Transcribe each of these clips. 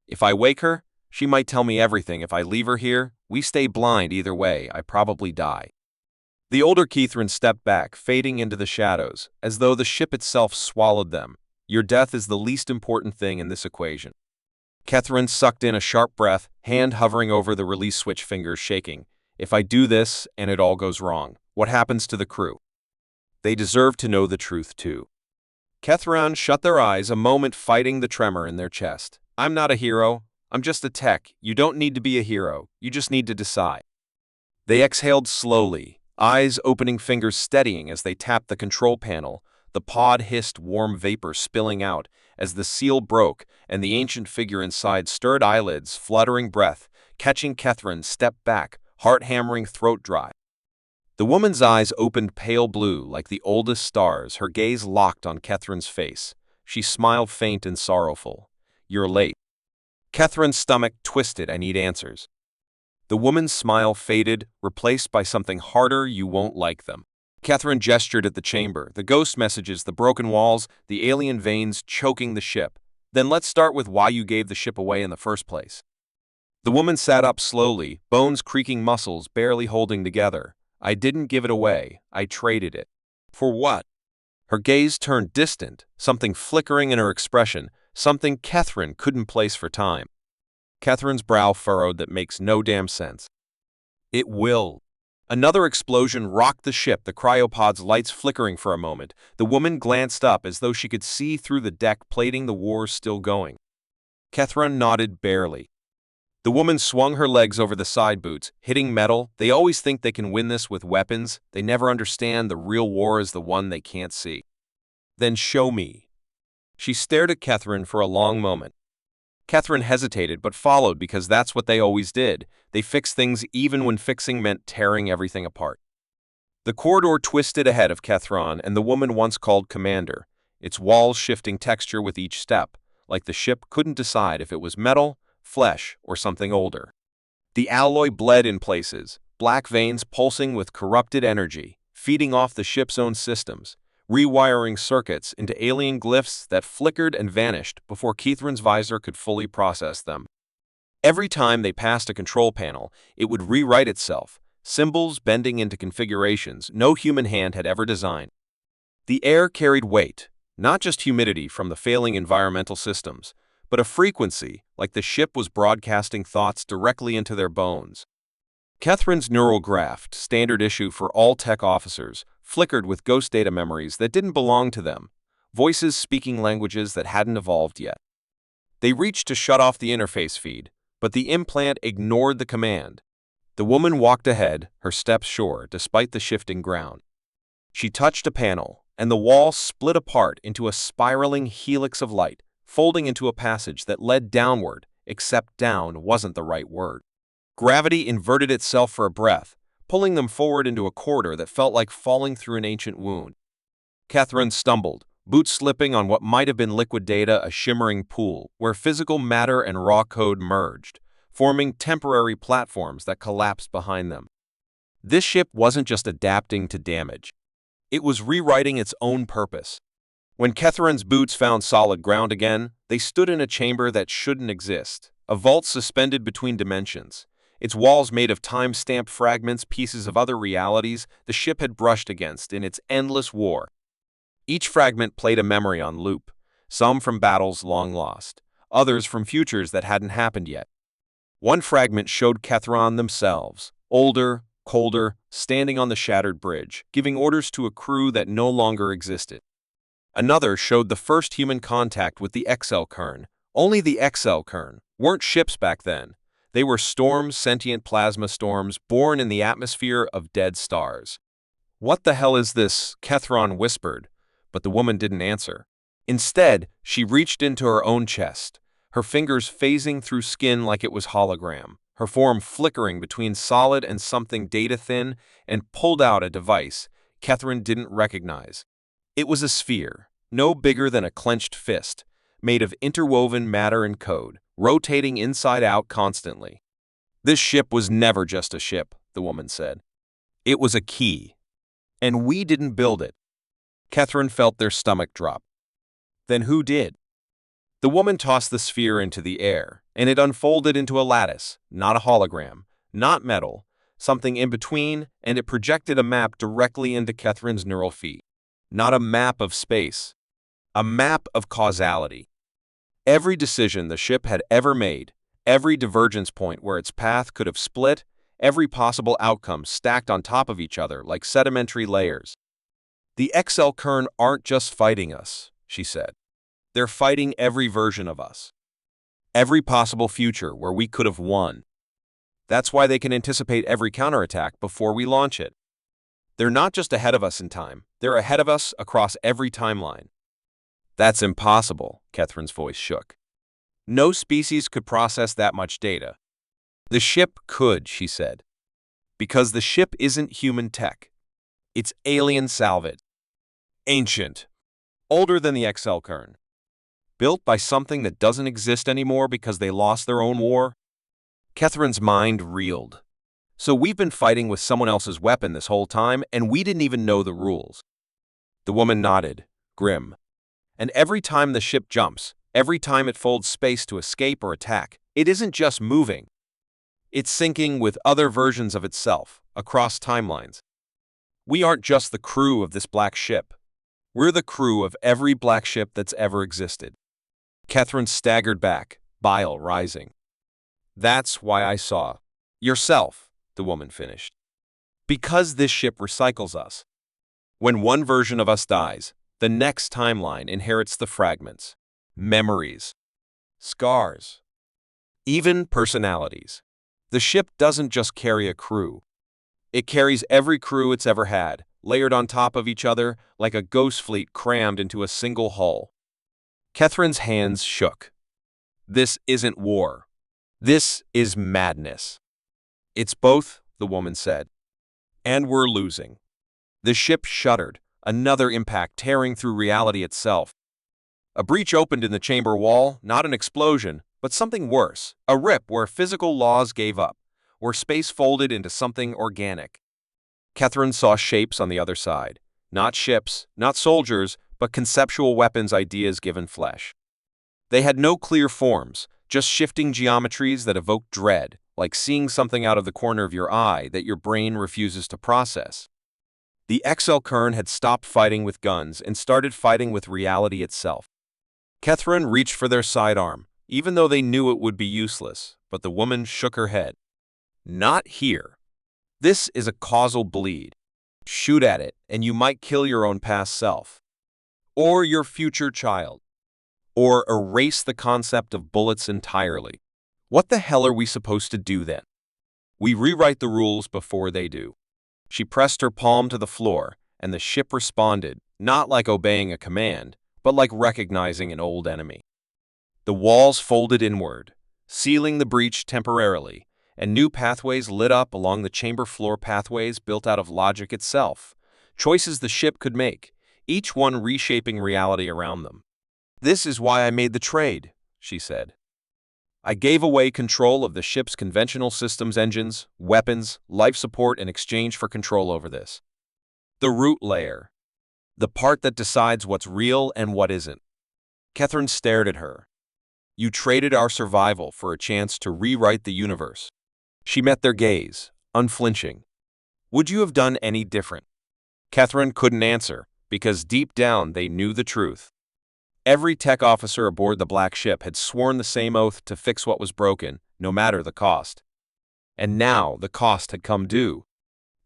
If I wake her, she might tell me everything. If I leave her here, we stay blind either way. I probably die." The older Catherine stepped back, fading into the shadows, as though the ship itself swallowed them. "Your death is the least important thing in this equation." Catherine sucked in a sharp breath, hand hovering over the release switch, fingers shaking. "If I do this, and it all goes wrong, what happens to the crew? They deserve to know the truth, too." Catherine shut their eyes, a moment fighting the tremor in their chest. "I'm not a hero. I'm just a tech. You don't need to be a hero. You just need to decide." They exhaled slowly, eyes opening, fingers steadying as they tapped the control panel. The pod hissed, warm vapor spilling out as the seal broke, and the ancient figure inside stirred, eyelids fluttering, breath catching. Catherine stepped back, heart hammering, throat dry. The woman's eyes opened pale blue like the oldest stars, her gaze locked on Catherine's face. She smiled, faint and sorrowful. "You're late." Catherine's stomach twisted. "I need answers." The woman's smile faded, replaced by something harder. "You won't like them." Catherine gestured at the chamber, the ghost messages, the broken walls, the alien veins choking the ship. "Then let's start with why you gave the ship away in the first place." The woman sat up slowly, bones creaking, muscles barely holding together. "I didn't give it away. I traded it." "For what?" Her gaze turned distant, something flickering in her expression, something Catherine couldn't place for time. Catherine's brow furrowed. "That makes no damn sense." "It will." Another explosion rocked the ship, the cryopod's lights flickering for a moment. The woman glanced up as though she could see through the deck plating. "The war's still going." Catherine nodded barely. The woman swung her legs over the side boots, hitting metal. "They always think they can win this with weapons. They never understand the real war is the one they can't see." "Then show me." She stared at Catherine for a long moment. Catherine hesitated but followed, because that's what they always did. They fixed things even when fixing meant tearing everything apart. The corridor twisted ahead of Catherine and the woman once called commander, its walls shifting texture with each step, like the ship couldn't decide if it was metal, flesh, or something older. The alloy bled in places, black veins pulsing with corrupted energy, feeding off the ship's own systems, rewiring circuits into alien glyphs that flickered and vanished before Catherine's visor could fully process them. Every time they passed a control panel, it would rewrite itself, symbols bending into configurations no human hand had ever designed. The air carried weight, not just humidity from the failing environmental systems, but a frequency, like the ship was broadcasting thoughts directly into their bones. Catherine's neural graft, standard issue for all tech officers, flickered with ghost data memories that didn't belong to them, voices speaking languages that hadn't evolved yet. They reached to shut off the interface feed, but the implant ignored the command. The woman walked ahead, her steps sure despite the shifting ground. She touched a panel, and the wall split apart into a spiraling helix of light, folding into a passage that led downward, except down wasn't the right word. Gravity inverted itself for a breath, pulling them forward into a corridor that felt like falling through an ancient wound. Catherine stumbled, boots slipping on what might have been liquid data, a shimmering pool where physical matter and raw code merged, forming temporary platforms that collapsed behind them. This ship wasn't just adapting to damage. It was rewriting its own purpose. When Catherine's boots found solid ground again, they stood in a chamber that shouldn't exist, a vault suspended between dimensions. Its walls made of time-stamped fragments, pieces of other realities the ship had brushed against in its endless war. Each fragment played a memory on loop, some from battles long lost, others from futures that hadn't happened yet. One fragment showed Catherine themselves, older, colder, standing on the shattered bridge, giving orders to a crew that no longer existed. Another showed the first human contact with the XL Kern. Only the XL Kern weren't ships back then. They were storms, sentient plasma storms, born in the atmosphere of dead stars. "What the hell is this?" Catherine whispered, but the woman didn't answer. Instead, she reached into her own chest, her fingers phasing through skin like it was hologram, her form flickering between solid and something data-thin, and pulled out a device Catherine didn't recognize. It was a sphere, no bigger than a clenched fist, made of interwoven matter and code, rotating inside out constantly. "This ship was never just a ship," the woman said. "It was a key. And we didn't build it." Catherine felt their stomach drop. "Then who did?" The woman tossed the sphere into the air, and it unfolded into a lattice, not a hologram, not metal, something in between, and it projected a map directly into Catherine's neural feed. Not a map of space, a map of causality. Every decision the ship had ever made, every divergence point where its path could have split, every possible outcome stacked on top of each other like sedimentary layers. The XL Kern aren't just fighting us, she said. They're fighting every version of us. Every possible future where we could have won. That's why they can anticipate every counterattack before we launch it. They're not just ahead of us in time, they're ahead of us across every timeline. That's impossible, Catherine's voice shook. No species could process that much data. The ship could, she said. Because the ship isn't human tech. It's alien salvage. Ancient. Older than the XL Kern. Built by something that doesn't exist anymore because they lost their own war. Catherine's mind reeled. So we've been fighting with someone else's weapon this whole time, and we didn't even know the rules. The woman nodded, grim. And every time the ship jumps, every time it folds space to escape or attack, it isn't just moving. It's syncing with other versions of itself, across timelines. We aren't just the crew of this black ship. We're the crew of every black ship that's ever existed. Catherine staggered back, bile rising. That's why I saw. Yourself, the woman finished. Because this ship recycles us. When one version of us dies, the next timeline inherits the fragments, memories, scars, even personalities. The ship doesn't just carry a crew. It carries every crew it's ever had, layered on top of each other like a ghost fleet crammed into a single hull. Catherine's hands shook. This isn't war. This is madness. It's both, the woman said. And we're losing. The ship shuddered, another impact tearing through reality itself. A breach opened in the chamber wall, not an explosion, but something worse, a rip where physical laws gave up, where space folded into something organic. Catherine saw shapes on the other side, not ships, not soldiers, but conceptual weapons ideas given flesh. They had no clear forms, just shifting geometries that evoked dread, like seeing something out of the corner of your eye that your brain refuses to process. The XL Kern had stopped fighting with guns and started fighting with reality itself. Catherine reached for their sidearm, even though they knew it would be useless, but the woman shook her head. Not here. This is a causal bleed. Shoot at it, and you might kill your own past self. Or your future child. Or erase the concept of bullets entirely. What the hell are we supposed to do then? We rewrite the rules before they do. She pressed her palm to the floor, and the ship responded, not like obeying a command, but like recognizing an old enemy. The walls folded inward, sealing the breach temporarily, and new pathways lit up along the chamber floor, pathways built out of logic itself, choices the ship could make, each one reshaping reality around them. This is why I made the trade, she said. I gave away control of the ship's conventional systems, engines, weapons, life support in exchange for control over this. The root layer. The part that decides what's real and what isn't. Catherine stared at her. You traded our survival for a chance to rewrite the universe. She met their gaze, unflinching. Would you have done any different? Catherine couldn't answer, because deep down they knew the truth. Every tech officer aboard the black ship had sworn the same oath to fix what was broken, no matter the cost. And now the cost had come due.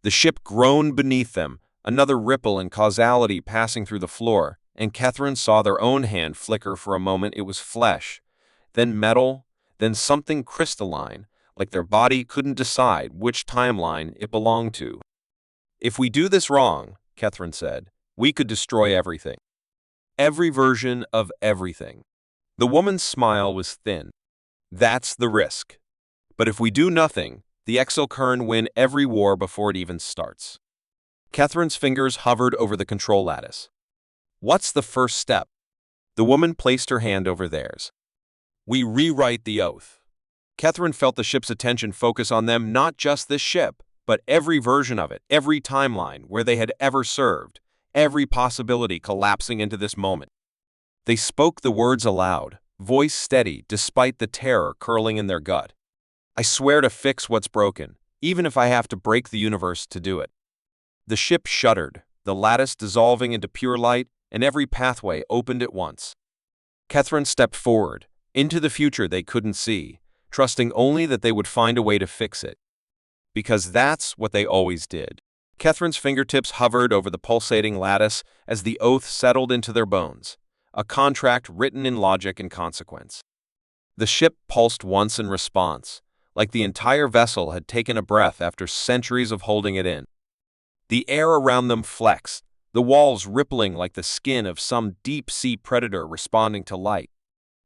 The ship groaned beneath them, another ripple in causality passing through the floor, and Catherine saw their own hand flicker for a moment. It was flesh, then metal, then something crystalline, like their body couldn't decide which timeline it belonged to. If we do this wrong, Catherine said, we could destroy everything. Every version of everything. The woman's smile was thin. That's the risk. But if we do nothing, the XL Kern win every war before it even starts. Catherine's fingers hovered over the control lattice. What's the first step? The woman placed her hand over theirs. We rewrite the oath. Catherine felt the ship's attention focus on them, not just this ship, but every version of it, every timeline where they had ever served, every possibility collapsing into this moment. They spoke the words aloud, voice steady despite the terror curling in their gut. "I swear to fix what's broken, even if I have to break the universe to do it." The ship shuddered, the lattice dissolving into pure light, and every pathway opened at once. Catherine stepped forward, into the future they couldn't see, trusting only that they would find a way to fix it. Because that's what they always did. Catherine's fingertips hovered over the pulsating lattice as the oath settled into their bones, a contract written in logic and consequence. The ship pulsed once in response, like the entire vessel had taken a breath after centuries of holding it in. The air around them flexed, the walls rippling like the skin of some deep-sea predator responding to light.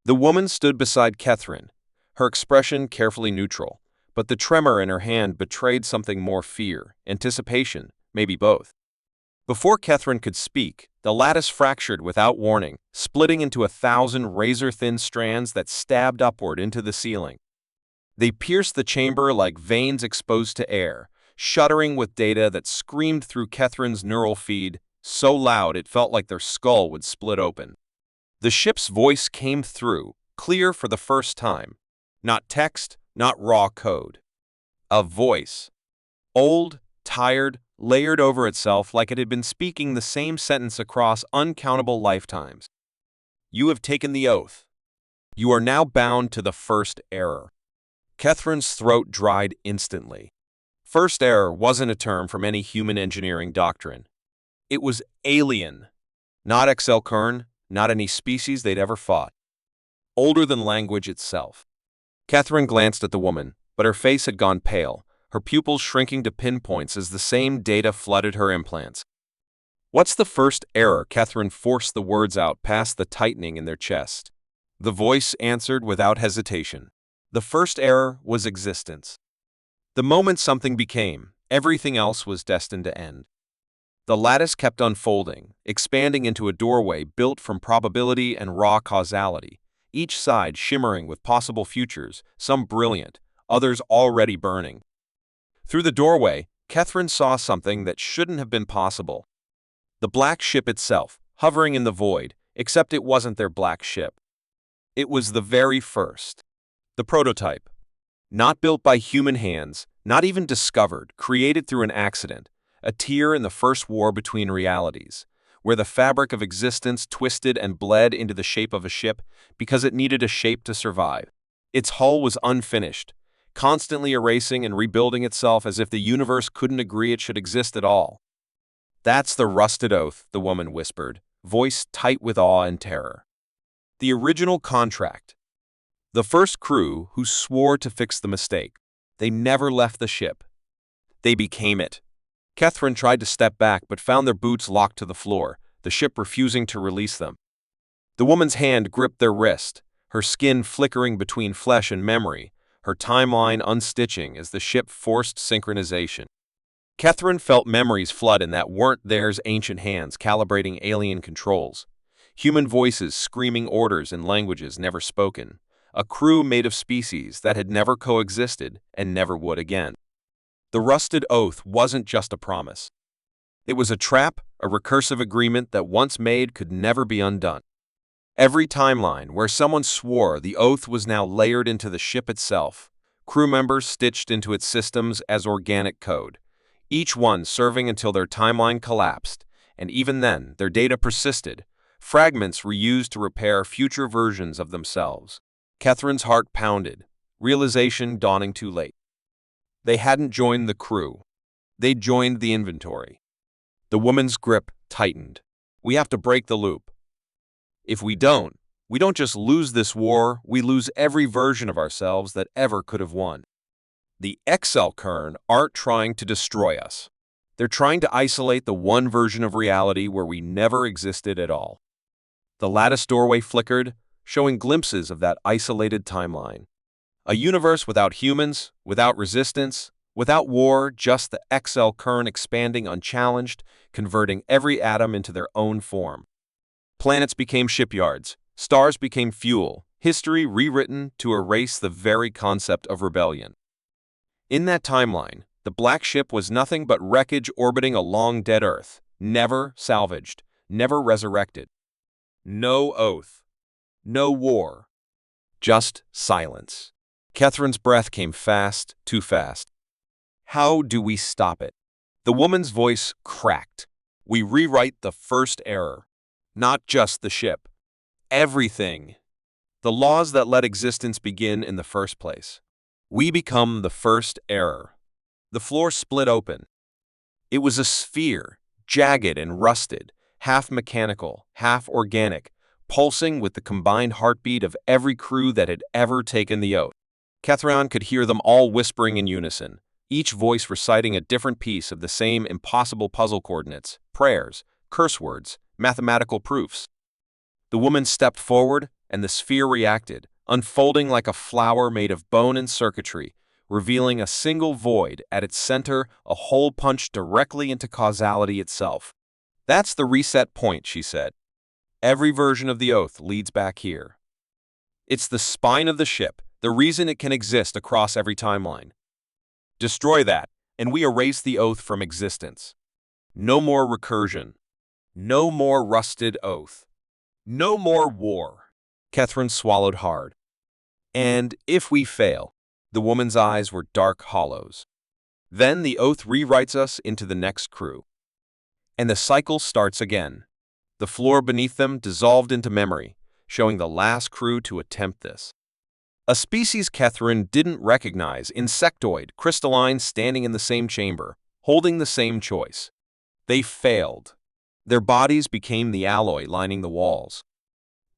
The woman stood beside Catherine, her expression carefully neutral, but the tremor in her hand betrayed something more: fear, anticipation, maybe both. Before Catherine could speak, the lattice fractured without warning, splitting into 1,000 razor-thin strands that stabbed upward into the ceiling. They pierced the chamber like veins exposed to air, shuddering with data that screamed through Catherine's neural feed, so loud it felt like their skull would split open. The ship's voice came through, clear for the first time. Not text, not raw code. A voice. Old, tired, layered over itself like it had been speaking the same sentence across uncountable lifetimes. "You have taken the oath. You are now bound to the first error." Catherine's throat dried instantly. First error wasn't a term from any human engineering doctrine. It was alien. Not XL Kern, not any species they'd ever fought. Older than language itself. Catherine glanced at the woman, but her face had gone pale, her pupils shrinking to pinpoints as the same data flooded her implants. "What's the first error?" Catherine forced the words out past the tightening in their chest. The voice answered without hesitation. The first error was existence. The moment something became, everything else was destined to end. The lattice kept unfolding, expanding into a doorway built from probability and raw causality, each side shimmering with possible futures, some brilliant, others already burning. Through the doorway, Catherine saw something that shouldn't have been possible. The black ship itself, hovering in the void, except it wasn't their black ship. It was the very first. The prototype. Not built by human hands, not even discovered, created through an accident, a tear in the first war between realities, where the fabric of existence twisted and bled into the shape of a ship because it needed a shape to survive. Its hull was unfinished, constantly erasing and rebuilding itself as if the universe couldn't agree it should exist at all. "That's the rusted oath," the woman whispered, voice tight with awe and terror. "The original contract. The first crew who swore to fix the mistake. They never left the ship. They became it." Catherine tried to step back but found their boots locked to the floor, the ship refusing to release them. The woman's hand gripped their wrist, her skin flickering between flesh and memory, her timeline unstitching as the ship forced synchronization. Catherine felt memories flood in that weren't theirs, ancient hands calibrating alien controls, human voices screaming orders in languages never spoken, a crew made of species that had never coexisted and never would again. The rusted oath wasn't just a promise. It was a trap, a recursive agreement that once made could never be undone. Every timeline where someone swore, the oath was now layered into the ship itself, crew members stitched into its systems as organic code, each one serving until their timeline collapsed, and even then their data persisted, fragments reused to repair future versions of themselves. Catherine's heart pounded, realization dawning too late. They hadn't joined the crew. They'd joined the inventory. The woman's grip tightened. "We have to break the loop. If we don't just lose this war, we lose every version of ourselves that ever could have won. The XL Kern aren't trying to destroy us. They're trying to isolate the one version of reality where we never existed at all." The lattice doorway flickered, showing glimpses of that isolated timeline. A universe without humans, without resistance, without war, just the XL Kern expanding unchallenged, converting every atom into their own form. Planets became shipyards, stars became fuel, history rewritten to erase the very concept of rebellion. In that timeline, the black ship was nothing but wreckage orbiting a long dead Earth, never salvaged, never resurrected. No oath. No war. Just silence. Catherine's breath came fast, too fast. How do we stop it? The woman's voice cracked. We rewrite the first error. Not just the ship. Everything. The laws that let existence begin in the first place. We become the first error. The floor split open. It was a sphere, jagged and rusted, half mechanical, half organic, pulsing with the combined heartbeat of every crew that had ever taken the oath. Catherine could hear them all whispering in unison, each voice reciting a different piece of the same impossible puzzle coordinates, prayers, curse words, mathematical proofs. The woman stepped forward, and the sphere reacted, unfolding like a flower made of bone and circuitry, revealing a single void at its center, a hole punched directly into causality itself. That's the reset point, she said. Every version of the oath leads back here. It's the spine of the ship, the reason it can exist across every timeline. Destroy that, and we erase the oath from existence. No more recursion. No more rusted oath. No more war. Catherine swallowed hard. And if we fail, the woman's eyes were dark hollows. Then the oath rewrites us into the next crew. And the cycle starts again. The floor beneath them dissolved into memory, showing the last crew to attempt this. A species Catherine didn't recognize, insectoid, crystalline, standing in the same chamber, holding the same choice. They failed. Their bodies became the alloy lining the walls.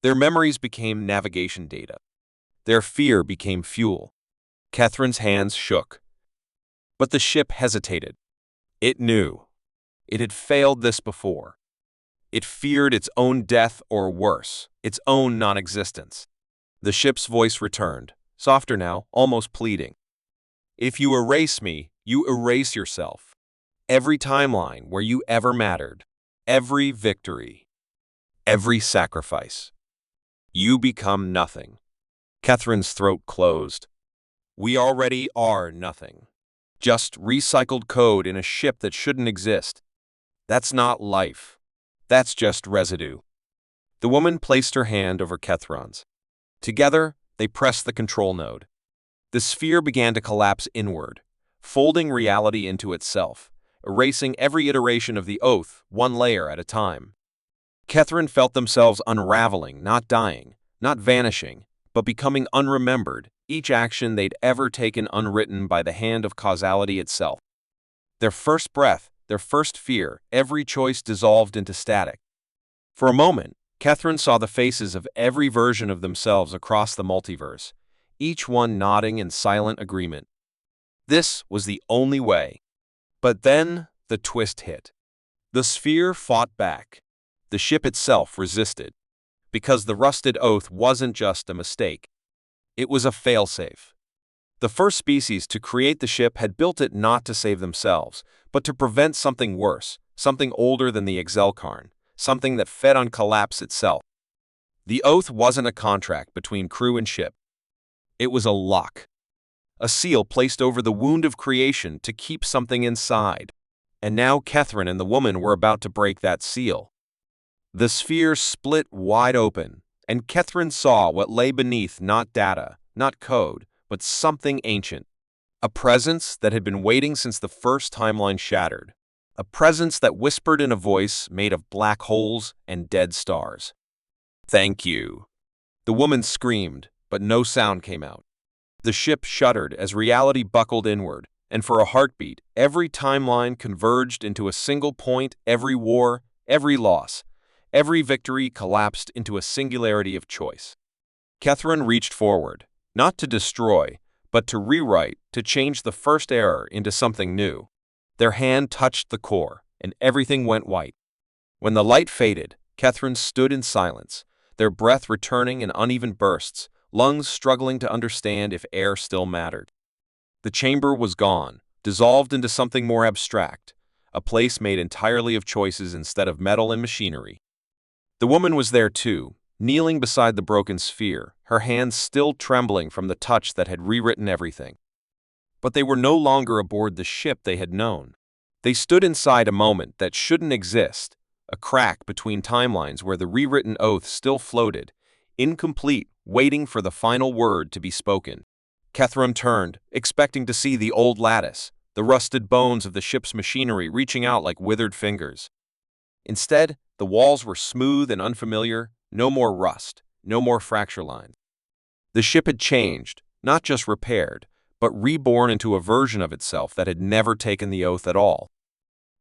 Their memories became navigation data. Their fear became fuel. Catherine's hands shook. But the ship hesitated. It knew. It had failed this before. It feared its own death or worse, its own non-existence. The ship's voice returned, softer now, almost pleading. If you erase me, you erase yourself. Every timeline where you ever mattered. Every victory. Every sacrifice. You become nothing. Catherine's throat closed. We already are nothing. Just recycled code in a ship that shouldn't exist. That's not life. That's just residue. The woman placed her hand over Catherine's. Together, they pressed the control node. The sphere began to collapse inward, folding reality into itself, erasing every iteration of the oath, one layer at a time. Catherine felt themselves unraveling, not dying, not vanishing, but becoming unremembered, each action they'd ever taken unwritten by the hand of causality itself. Their first breath, their first fear, every choice dissolved into static. For a moment, Catherine saw the faces of every version of themselves across the multiverse, each one nodding in silent agreement. This was the only way. But then the twist hit. The sphere fought back. The ship itself resisted. Because the rusted oath wasn't just a mistake. It was a failsafe. The first species to create the ship had built it not to save themselves, but to prevent something worse, something older than the Exelcarn, something that fed on collapse itself. The oath wasn't a contract between crew and ship. It was a lock. A seal placed over the wound of creation to keep something inside. And now Catherine and the woman were about to break that seal. The sphere split wide open, and Catherine saw what lay beneath, not data, not code, but something ancient. A presence that had been waiting since the first timeline shattered. A presence that whispered in a voice made of black holes and dead stars. Thank you. The woman screamed, but no sound came out. The ship shuddered as reality buckled inward, and for a heartbeat, every timeline converged into a single point, every war, every loss, every victory collapsed into a singularity of choice. Catherine reached forward, not to destroy, but to rewrite, to change the first error into something new. Their hand touched the core, and everything went white. When the light faded, Catherine stood in silence, their breath returning in uneven bursts, lungs struggling to understand if air still mattered. The chamber was gone, dissolved into something more abstract, a place made entirely of choices instead of metal and machinery. The woman was there too, kneeling beside the broken sphere, her hands still trembling from the touch that had rewritten everything. But they were no longer aboard the ship they had known. They stood inside a moment that shouldn't exist, a crack between timelines where the rewritten oath still floated, incomplete, waiting for the final word to be spoken. Kethram turned, expecting to see the old lattice, the rusted bones of the ship's machinery reaching out like withered fingers. Instead, the walls were smooth and unfamiliar, no more rust, no more fracture lines. The ship had changed, not just repaired, but reborn into a version of itself that had never taken the oath at all.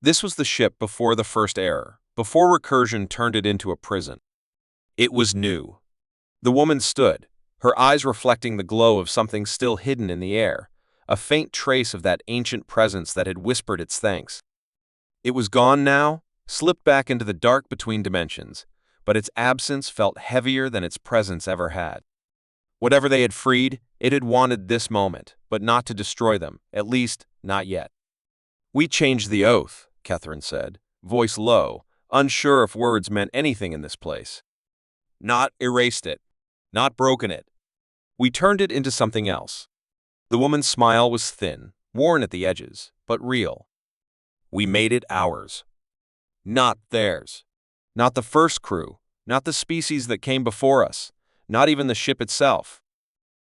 This was the ship before the first error, before recursion turned it into a prison. It was new. The woman stood, her eyes reflecting the glow of something still hidden in the air, a faint trace of that ancient presence that had whispered its thanks. It was gone now, slipped back into the dark between dimensions, but its absence felt heavier than its presence ever had. Whatever they had freed, it had wanted this moment, but not to destroy them, at least, not yet. "We changed the oath," Catherine said, voice low, unsure if words meant anything in this place. "Not erased it. Not broken it. We turned it into something else." The woman's smile was thin, worn at the edges, but real. "We made it ours. Not theirs. Not the first crew, not the species that came before us, not even the ship itself.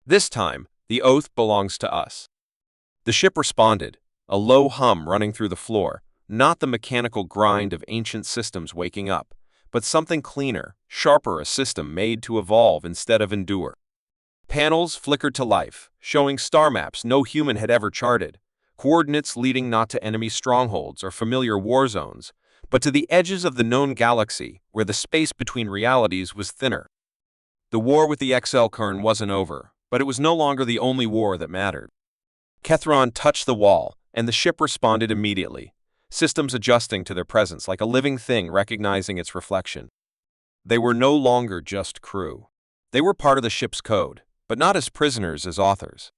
This time, the oath belongs to us." The ship responded, a low hum running through the floor, not the mechanical grind of ancient systems waking up, but something cleaner, sharper, a system made to evolve instead of endure. Panels flickered to life, showing star maps no human had ever charted, coordinates leading not to enemy strongholds or familiar war zones, but to the edges of the known galaxy where the space between realities was thinner. The war with the XL Kern wasn't over, but it was no longer the only war that mattered. Kethron touched the wall, and the ship responded immediately, systems adjusting to their presence like a living thing recognizing its reflection. They were no longer just crew. They were part of the ship's code, but not as prisoners, as authors.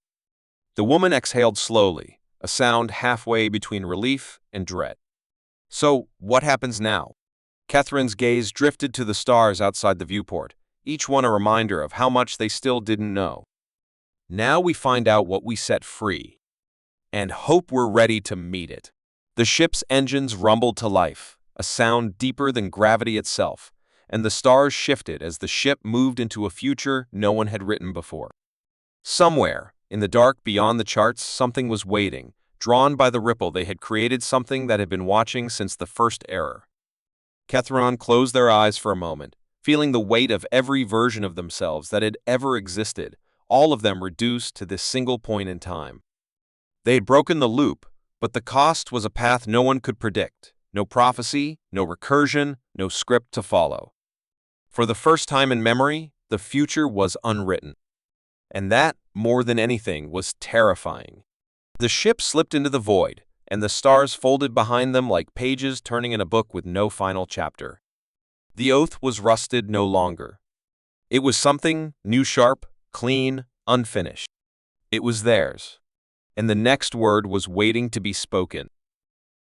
The woman exhaled slowly, a sound halfway between relief and dread. "So, what happens now?" Catherine's gaze drifted to the stars outside the viewport, each one a reminder of how much they still didn't know. "Now we find out what we set free, and hope we're ready to meet it." The ship's engines rumbled to life, a sound deeper than gravity itself, and the stars shifted as the ship moved into a future no one had written before. Somewhere, in the dark beyond the charts, something was waiting, drawn by the ripple they had created, something that had been watching since the first error. Kethron closed their eyes for a moment, feeling the weight of every version of themselves that had ever existed, all of them reduced to this single point in time. They had broken the loop, but the cost was a path no one could predict, no prophecy, no recursion, no script to follow. For the first time in memory, the future was unwritten. And that, more than anything, was terrifying. The ship slipped into the void, and the stars folded behind them like pages turning in a book with no final chapter. The oath was rusted no longer. It was something new, sharp, clean, unfinished. It was theirs, and the next word was waiting to be spoken.